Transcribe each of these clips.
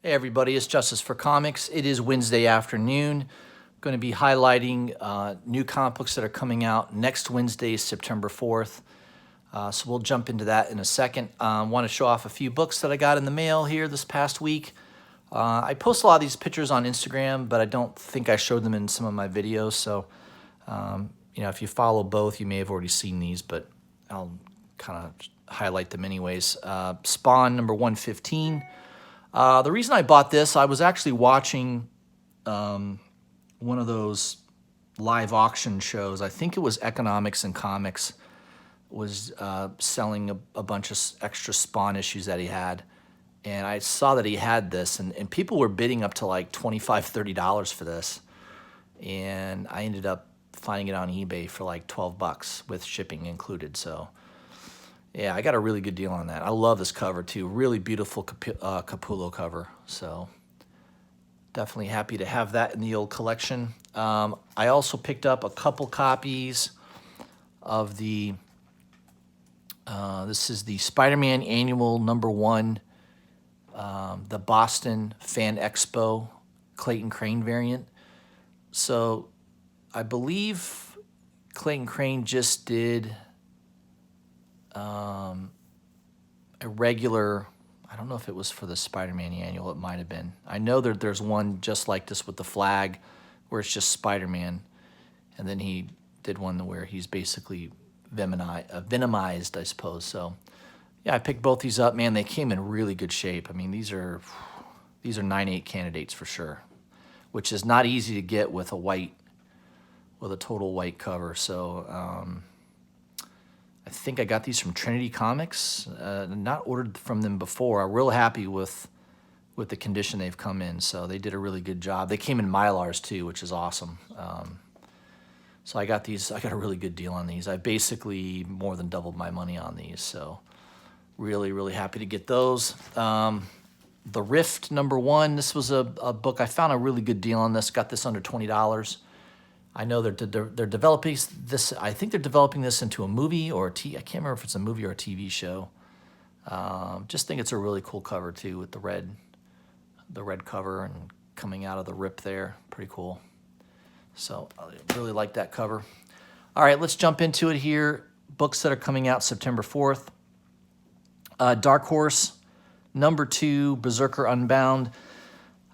Hey everybody, it's Justice for Comics. It is Wednesday afternoon. I'm going to be highlighting new comic books that are coming out next Wednesday, September 4th. So we'll jump into that in a second. I want to show off a few books that I got in the mail here this past week. I post a lot of these pictures on Instagram, but I don't think I showed them in some of my videos. So, if you follow both, you may have already seen these, but I'll kind of highlight them anyways. Spawn number 115. The reason I bought this, I was actually watching one of those live auction shows. I think it was Economics and Comics was selling a bunch of extra Spawn issues that he had. And I saw that he had this, and people were bidding up to like $25, $30 for this. And I ended up finding it on eBay for like 12 bucks with shipping included. So yeah, I got a really good deal on that. I love this cover too. Really beautiful Capullo cover. So definitely happy to have that in the old collection. I also picked up a couple copies of the, this is the Spider-Man Annual #1, the Boston Fan Expo Clayton Crane variant. So I believe Clayton Crane just did a regular, I don't know if it was for the Spider-Man Annual, it might have been. I know that there's one just like this with the flag where it's just Spider-Man, and then he did one where he's basically venomized, I suppose. So yeah, I picked both these up. Man, they came in really good shape. I mean, these are 9/8 candidates for sure, which is not easy to get with a total white cover. So I think I got these from Trinity Comics. Not ordered from them before. I'm real happy with the condition they've come in. So they did a really good job. They came in Mylars too, which is awesome. So I got these. I got a really good deal on these. I basically more than doubled my money on these. So really, really happy to get those. The Rift #1. This was a book. I found a really good deal on this. Got this under $20. I know they're developing this. I think they're developing this into a movie or I can't remember if it's a movie or a TV show. Just think it's a really cool cover too, with the red cover and coming out of the rip there. Pretty cool. So I really like that cover. All right, let's jump into it here. Books that are coming out September 4th. Dark Horse #2, Berserker Unbound.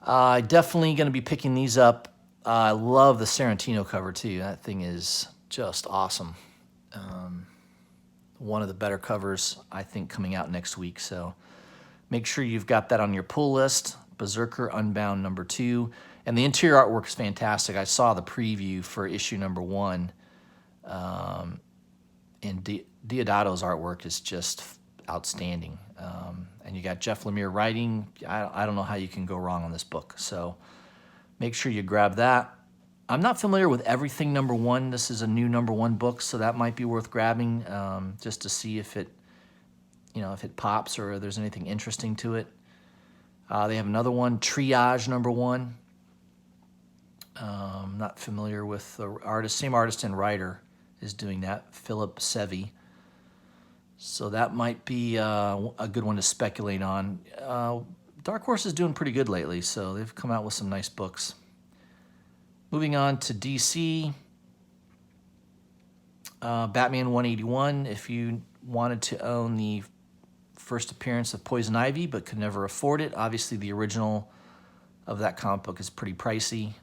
Definitely going to be picking these up. I love the Sorrentino cover too. That thing is just awesome. One of the better covers, I think, coming out next week. So make sure you've got that on your pull list. Berserker Unbound #2. And the interior artwork is fantastic. I saw the preview for issue #1. And Deodato's artwork is just outstanding. And you got Jeff Lemire writing. I don't know how you can go wrong on this book. So make sure you grab that. I'm not familiar with everything #1. This is a new #1 book, so that might be worth grabbing just to see if it pops or there's anything interesting to it. They have another one, Triage #1. Not familiar with the artist. Same artist and writer is doing that, Philip Sevi. So that might be a good one to speculate on. Dark Horse is doing pretty good lately, so they've come out with some nice books. Moving on to DC, Batman 181. If you wanted to own the first appearance of Poison Ivy but could never afford it, obviously the original of that comic book is pretty pricey.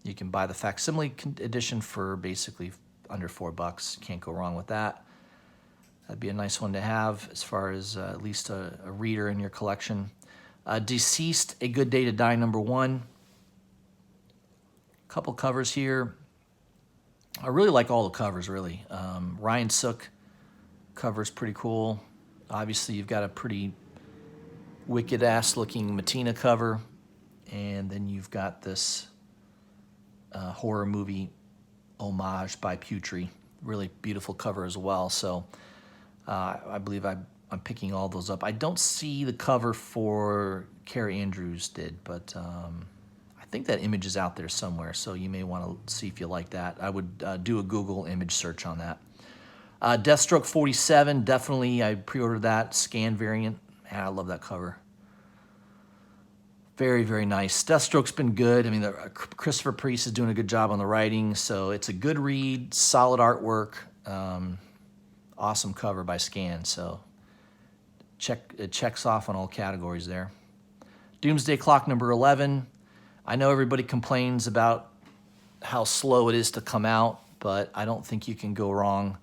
You can buy the facsimile edition for basically under $4. Can't go wrong with that. That'd be a nice one to have as far as at least a reader in your collection. Deceased, A Good Day to Die #1. Couple covers here. I really like all the covers, really. Ryan Sook cover's pretty cool. Obviously, you've got a pretty wicked-ass looking Matina cover. And then you've got this horror movie homage by Putri. Really beautiful cover as well. So I believe I'm picking all those up. I don't see the cover for Carrie Andrews did, but I think that image is out there somewhere, so you may want to see if you like that. I would do a Google image search on that. Deathstroke 47, definitely. I pre-ordered that scan variant. Man, I love that cover. Very, very nice. Deathstroke's been good. I mean, Christopher Priest is doing a good job on the writing, so it's a good read, solid artwork, awesome cover by Scan. So it checks off on all categories there. Doomsday Clock number 11. I know everybody complains about how slow it is to come out, but I don't think you can go wrong.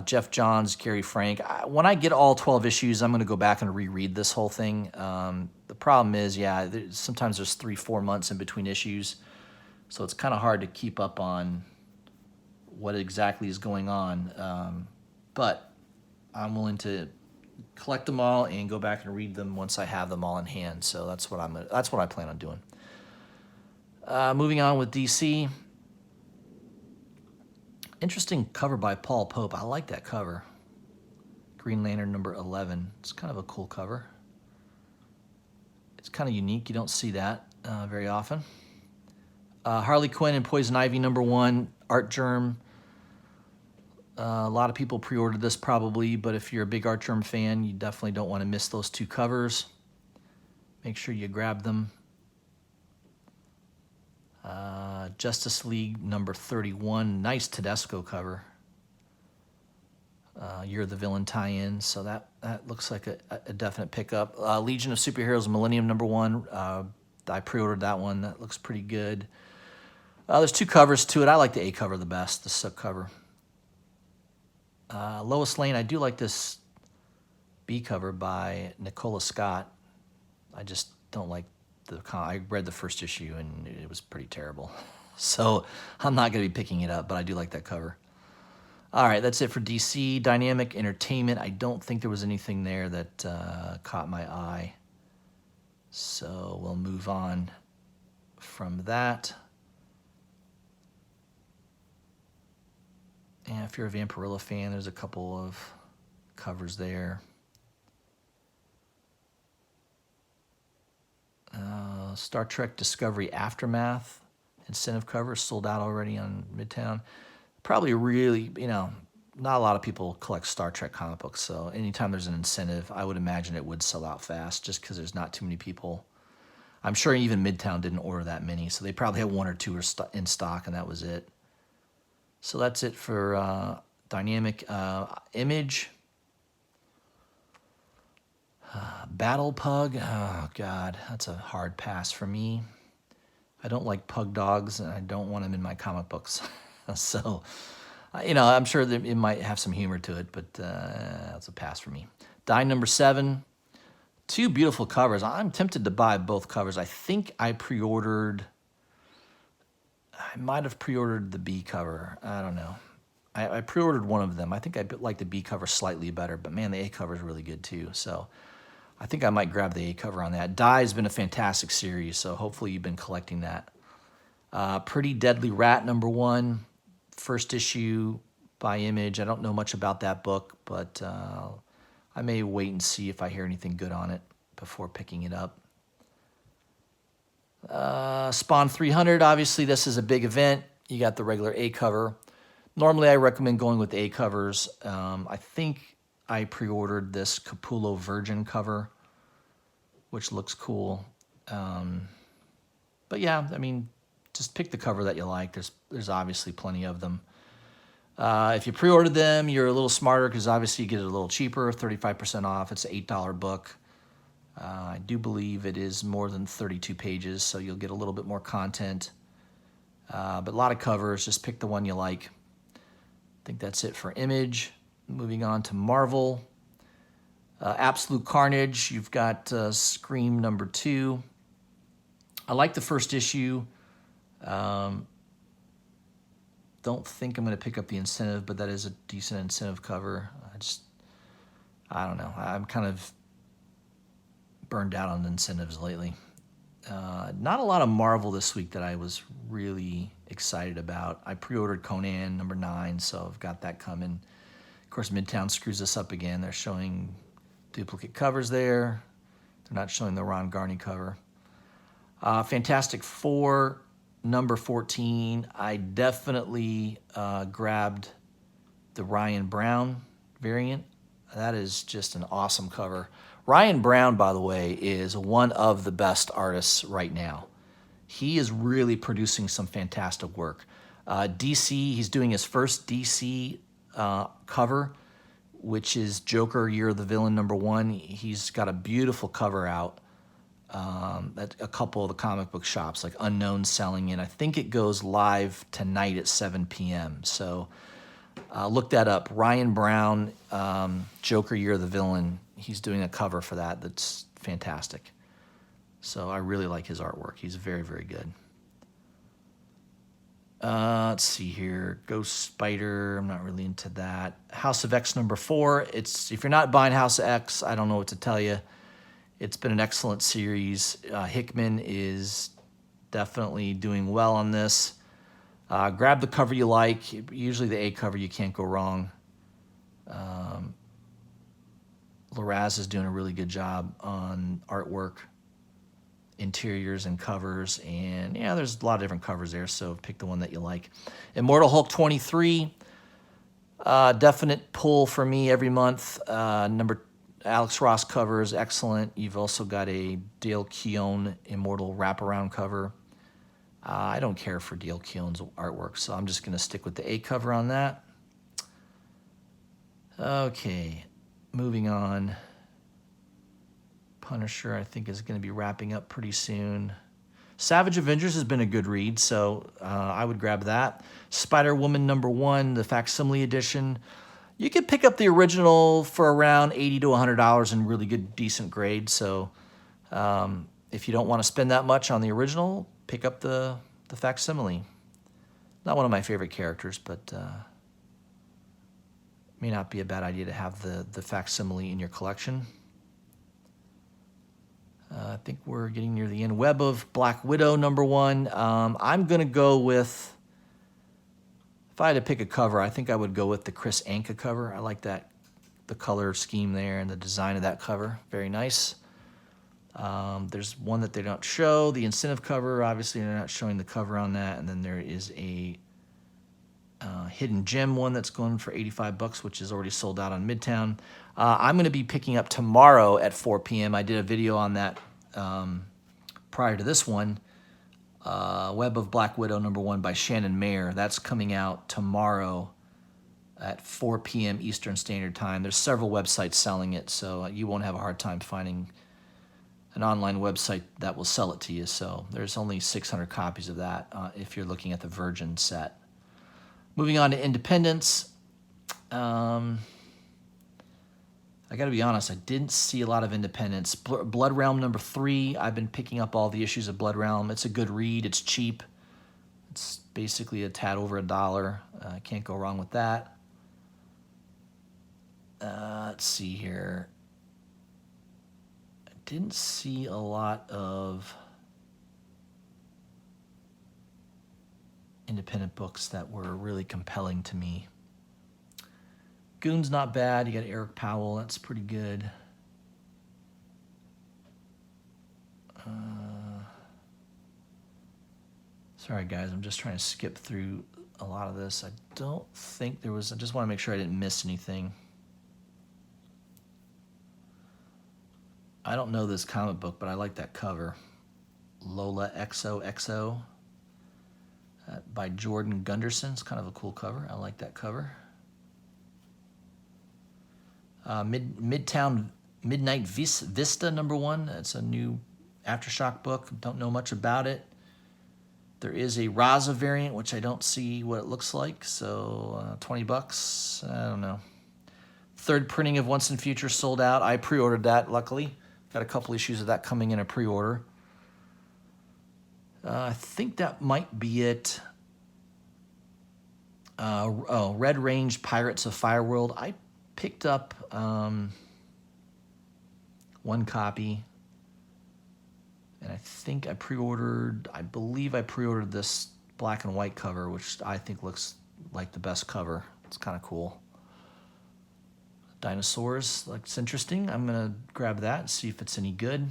Jeff Johns, Gary Frank. When I get all 12 issues, I'm going to go back and reread this whole thing. The problem is, sometimes there's 3-4 months in between issues, so it's kind of hard to keep up on what exactly is going on. But I'm willing to collect them all and go back and read them once I have them all in hand. So that's what I plan on doing. Moving on with DC. Interesting cover by Paul Pope. I like that cover. Green Lantern number 11. It's kind of a cool cover. It's kind of unique. You don't see that very often. Harley Quinn and Poison Ivy number 1. Art Germ. A lot of people pre-ordered this probably, but if you're a big Art Germ fan, you definitely don't want to miss those 2 covers. Make sure you grab them. Justice League number 31, nice Tedesco cover. You're the Villain tie-in, so that looks like a definite pickup. Legion of Superheroes Millennium number 1, I pre-ordered that one. That looks pretty good. There's 2 covers to it. I like the A cover the best, the sub cover. Lois Lane, I do like this B cover by Nicola Scott. I just don't like I read the first issue and it was pretty terrible. So I'm not going to be picking it up, but I do like that cover. All right, that's it for DC. Dynamic Entertainment. I don't think there was anything there that caught my eye. So we'll move on from that. And if you're a Vampirilla fan, there's a couple of covers there. Star Trek Discovery Aftermath incentive cover sold out already on Midtown. Probably really, not a lot of people collect Star Trek comic books, so anytime there's an incentive, I would imagine it would sell out fast just because there's not too many people. I'm sure even Midtown didn't order that many, so they probably had 1 or 2 in stock, and that was it. So that's it for Dynamic. Image. Battle Pug. Oh, God. That's a hard pass for me. I don't like pug dogs, and I don't want them in my comic books. So, I'm sure that it might have some humor to it, but that's a pass for me. Die number 7. 2 beautiful covers. I'm tempted to buy both covers. I think I might have pre-ordered the B cover. I don't know. I pre-ordered one of them. I think I like the B cover slightly better, but man, the A cover is really good too. So I think I might grab the A cover on that. Die has been a fantastic series, so hopefully you've been collecting that. Pretty Deadly Rat number 1, first issue by Image. I don't know much about that book, but I may wait and see if I hear anything good on it before picking it up. Spawn 300, obviously this is a big event. You got the regular A cover. Normally I recommend going with A covers. I think I pre-ordered this Capullo Virgin cover, which looks cool. But yeah, I mean, just pick the cover that you like. There's obviously plenty of them. If you pre-ordered them, you're a little smarter because obviously you get it a little cheaper, 35% off. It's an $8 book. I do believe it is more than 32 pages, so you'll get a little bit more content. But a lot of covers. Just pick the one you like. I think that's it for Image. Moving on to Marvel. Absolute Carnage. You've got Scream number 2. I like the first issue. Don't think I'm going to pick up the incentive, but that is a decent incentive cover. I don't know. I'm kind of burned out on incentives lately. Not a lot of Marvel this week that I was really excited about. I pre-ordered Conan number 9, so I've got that coming. Of course, Midtown screws us up again. They're showing duplicate covers there. They're not showing the Ron Garney cover. Fantastic Four number 14. I definitely grabbed the Ryan Brown variant. That is just an awesome cover. Ryan Brown, by the way, is one of the best artists right now. He is really producing some fantastic work. DC, he's doing his first DC cover, which is Joker Year of the Villain #1. He's got a beautiful cover out at a couple of the comic book shops, like Unknown selling it. I think it goes live tonight at 7 p.m. So look that up. Ryan Brown, Joker Year of the Villain. He's doing a cover for that that's fantastic. So I really like his artwork. He's very, very good. Let's see here. Ghost Spider. I'm not really into that. House of X #4. If you're not buying House of X, I don't know what to tell you. It's been an excellent series. Hickman is definitely doing well on this. Grab the cover you like. Usually the A cover, you can't go wrong. Larraz is doing a really good job on artwork, interiors and covers, and yeah, there's a lot of different covers there, so pick the one that you like. Immortal Hulk 23, definite pull for me every month. Alex Ross cover is excellent. You've also got a Dale Keown Immortal wraparound cover. I don't care for Dale Keown's artwork, so I'm just going to stick with the A cover on that. Okay, moving on. Punisher, I think, is going to be wrapping up pretty soon. Savage Avengers has been a good read, so I would grab that. Spider-Woman #1, the facsimile edition. You could pick up the original for around $80 to $100 in really good, decent grade. So if you don't want to spend that much on the original, pick up the facsimile. Not one of my favorite characters, but may not be a bad idea to have the facsimile in your collection. I think we're getting near the end. Web of Black Widow #1. I'm going to go with, if I had to pick a cover, I think I would go with the Chris Anka cover. I like that, the color scheme there and the design of that cover. Very nice. There's one that they don't show, the incentive cover. Obviously, they're not showing the cover on that. And then there is a hidden gem one that's going for $85, which is already sold out on Midtown. I'm going to be picking up tomorrow at 4 p.m. I did a video on that prior to this one. Web of Black Widow #1 by Shannon Mayer. That's coming out tomorrow at 4 p.m. Eastern Standard Time. There's several websites selling it, so you won't have a hard time finding an online website that will sell it to you. So there's only 600 copies of that if you're looking at the Virgin set. Moving on to Independence. I got to be honest, I didn't see a lot of Independence. Blood Realm #3, I've been picking up all the issues of Blood Realm. It's a good read. It's cheap. It's basically a tad over $1. Can't go wrong with that. Let's see here. I didn't see a lot of independent books that were really compelling to me. Goon's not bad. You got Eric Powell. That's pretty good. Sorry, guys. I'm just trying to skip through a lot of this. I don't think there was... I just want to make sure I didn't miss anything. I don't know this comic book, but I like that cover. Lola XOXO by Jordan Gunderson. It's kind of a cool cover. I like that cover. Midnight Vista #1. It's a new Aftershock book. Don't know much about it. There is a Raza variant, which I don't see what it looks like. So $20. I don't know. Third printing of Once and Future sold out. I pre-ordered that, luckily. Got a couple issues of that coming in a pre-order. I think that might be it. Red Range Pirates of Fireworld. I picked up one copy, and I think I believe I pre-ordered this black and white cover, which I think looks like the best cover. It's kind of cool. Dinosaurs, looks interesting. I'm going to grab that and see if it's any good.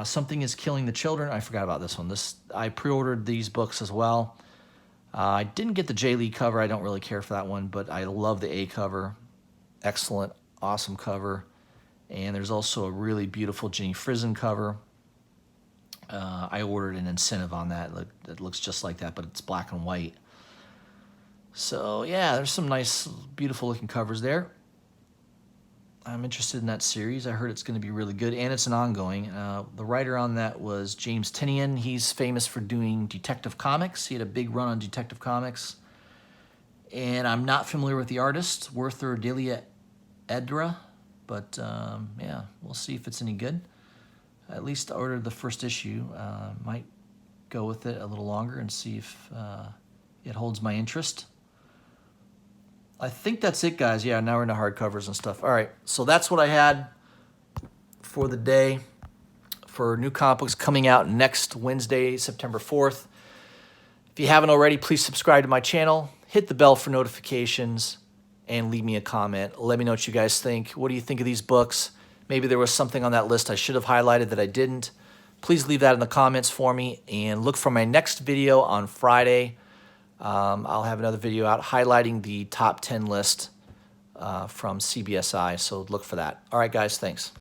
Something is Killing the Children. I forgot about this one. I pre-ordered these books as well. I didn't get the J. Lee cover. I don't really care for that one, but I love the A cover. Excellent awesome cover. And there's also a really beautiful Jenny Frison cover. I ordered an incentive on that. It looks just like that, but it's black and white. So yeah, there's some nice, beautiful looking covers there. I'm interested in that series. I heard it's going to be really good, and it's an ongoing. The writer on that was James Tynion. He's famous for doing Detective Comics. He had a big run on Detective Comics. And I'm not familiar with the artist, Werther Delia Edra, but yeah, we'll see if it's any good. At least I ordered the first issue. Might go with it a little longer and see if it holds my interest. I think that's it, guys. Yeah, now we're into hardcovers and stuff. All right, so that's what I had for the day for new comic books coming out next Wednesday, September 4th. If you haven't already, please subscribe to my channel, hit the bell for notifications, and leave me a comment. Let me know what you guys think. What do you think of these books? Maybe there was something on that list I should have highlighted that I didn't. Please leave that in the comments for me, and look for my next video on Friday. I'll have another video out highlighting the top 10 list from CBSI, so look for that. All right, guys, thanks.